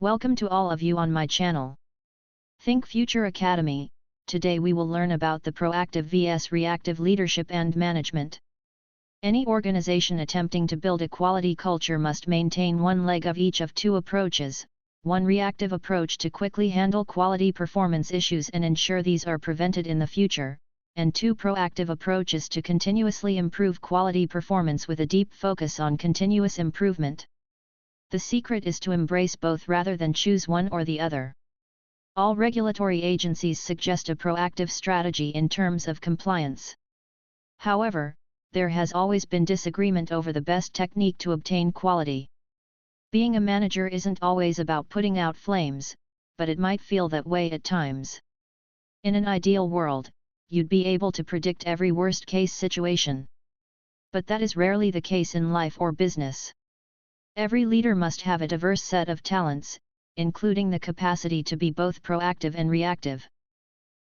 Welcome to all of you on my channel. Think Future Academy. Today we will learn about the proactive vs reactive leadership and management. Any organization attempting to build a quality culture must maintain one leg of each of two approaches, one reactive approach to quickly handle quality performance issues and ensure these are prevented in the future, and two proactive approaches to continuously improve quality performance with a deep focus on continuous improvement. The secret is to embrace both rather than choose one or the other. All regulatory agencies suggest a proactive strategy in terms of compliance. However, there has always been disagreement over the best technique to obtain quality. Being a manager isn't always about putting out flames, but it might feel that way at times. In an ideal world, you'd be able to predict every worst-case situation. But that is rarely the case in life or business. Every leader must have a diverse set of talents, including the capacity to be both proactive and reactive.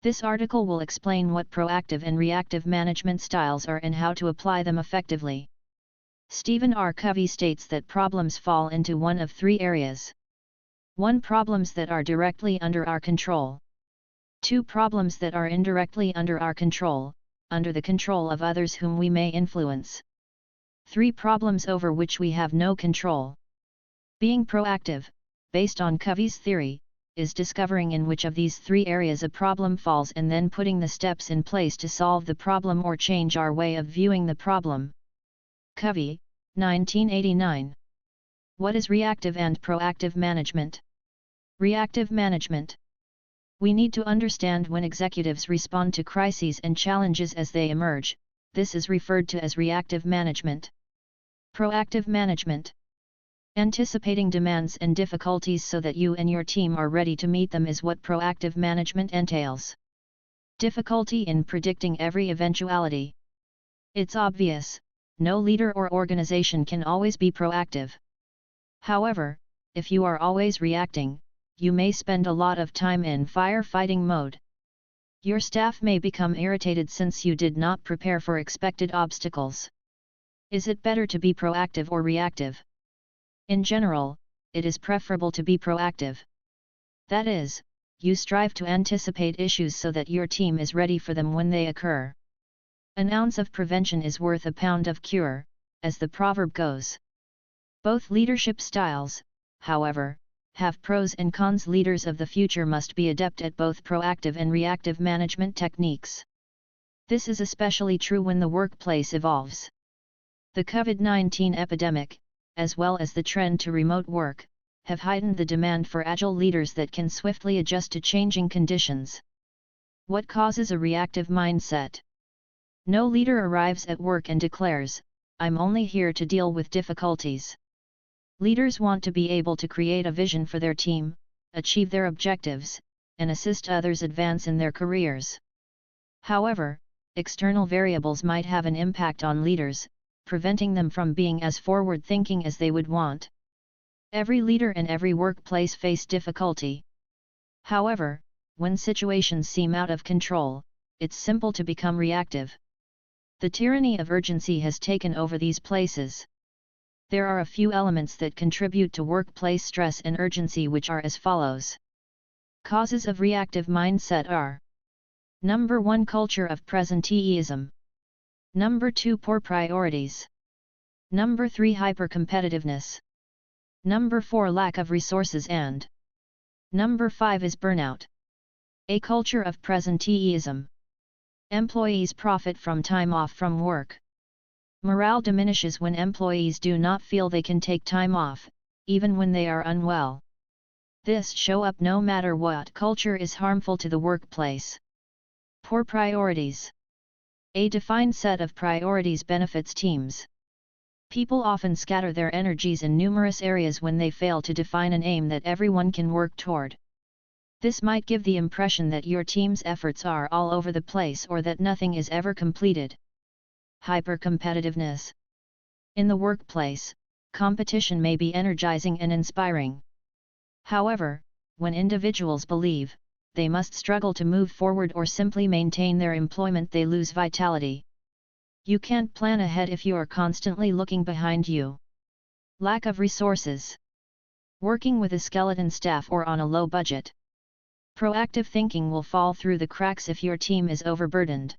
This article will explain what proactive and reactive management styles are and how to apply them effectively. Stephen R. Covey states that problems fall into one of three areas. 1. Problems that are directly under our control. 2. Problems that are indirectly under our control, under the control of others whom we may influence. 3. Problems over which we have no control. Being proactive, based on Covey's theory, is discovering in which of these three areas a problem falls and then putting the steps in place to solve the problem or change our way of viewing the problem. Covey, 1989. What is reactive and proactive management? Reactive management. We need to understand when executives respond to crises and challenges as they emerge. This is referred to as reactive management. Proactive management. Anticipating demands and difficulties so that you and your team are ready to meet them is what proactive management entails. Difficulty in predicting every eventuality. It's obvious, no leader or organization can always be proactive. However, if you are always reacting, you may spend a lot of time in firefighting mode. Your staff may become irritated since you did not prepare for expected obstacles. Is it better to be proactive or reactive? In general, it is preferable to be proactive. That is, you strive to anticipate issues so that your team is ready for them when they occur. An ounce of prevention is worth a pound of cure, as the proverb goes. Both leadership styles, however, have pros and cons. Leaders of the future must be adept at both proactive and reactive management techniques. This is especially true when the workplace evolves. The COVID-19 epidemic, as well as the trend to remote work, have heightened the demand for agile leaders that can swiftly adjust to changing conditions. What causes a reactive mindset? No leader arrives at work and declares, "I'm only here to deal with difficulties." Leaders want to be able to create a vision for their team, achieve their objectives, and assist others advance in their careers. However, external variables might have an impact on leaders, preventing them from being as forward-thinking as they would want. Every leader and every workplace face difficulty. However, when situations seem out of control, it's simple to become reactive. The tyranny of urgency has taken over these places. There are a few elements that contribute to workplace stress and urgency, which are as follows. Causes of reactive mindset are: Number 1. Culture of presenteeism. Number 2. Poor priorities. Number 3. Hyper-competitiveness. Number 4. Lack of resources. And Number 5 is burnout. A culture of presenteeism. Employees profit from time off from work. Morale diminishes when employees do not feel they can take time off, even when they are unwell. This show up no matter what culture is harmful to the workplace. Poor priorities. A defined set of priorities benefits teams. People often scatter their energies in numerous areas when they fail to define an aim that everyone can work toward. This might give the impression that your team's efforts are all over the place or that nothing is ever completed. Hyper-competitiveness. In the workplace, competition may be energizing and inspiring. However, when individuals believe they must struggle to move forward or simply maintain their employment, they lose vitality. You can't plan ahead if you are constantly looking behind you. Lack of resources. Working with a skeleton staff or on a low budget. Proactive thinking will fall through the cracks if your team is overburdened.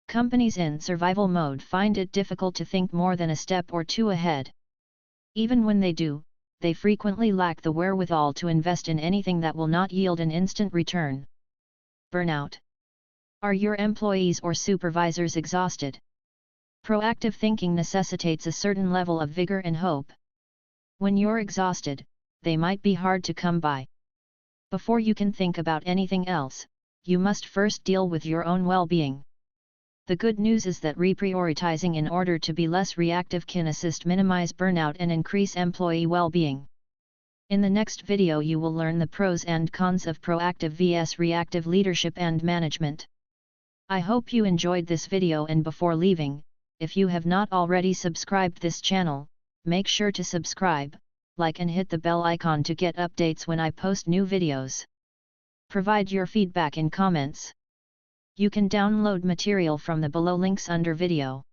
Companies in survival mode find it difficult to think more than a step or two ahead. Even when they do, they frequently lack the wherewithal to invest in anything that will not yield an instant return. Burnout. Are your employees or supervisors exhausted? Proactive thinking necessitates a certain level of vigor and hope. When you're exhausted, they might be hard to come by. Before you can think about anything else, you must first deal with your own well-being. The good news is that reprioritizing in order to be less reactive can assist minimize burnout and increase employee well-being. In the next video you will learn the pros and cons of proactive vs reactive leadership and management. I hope you enjoyed this video, and before leaving, if you have not already subscribed this channel, make sure to subscribe, like and hit the bell icon to get updates when I post new videos. Provide your feedback in comments. You can download material from the below links under video.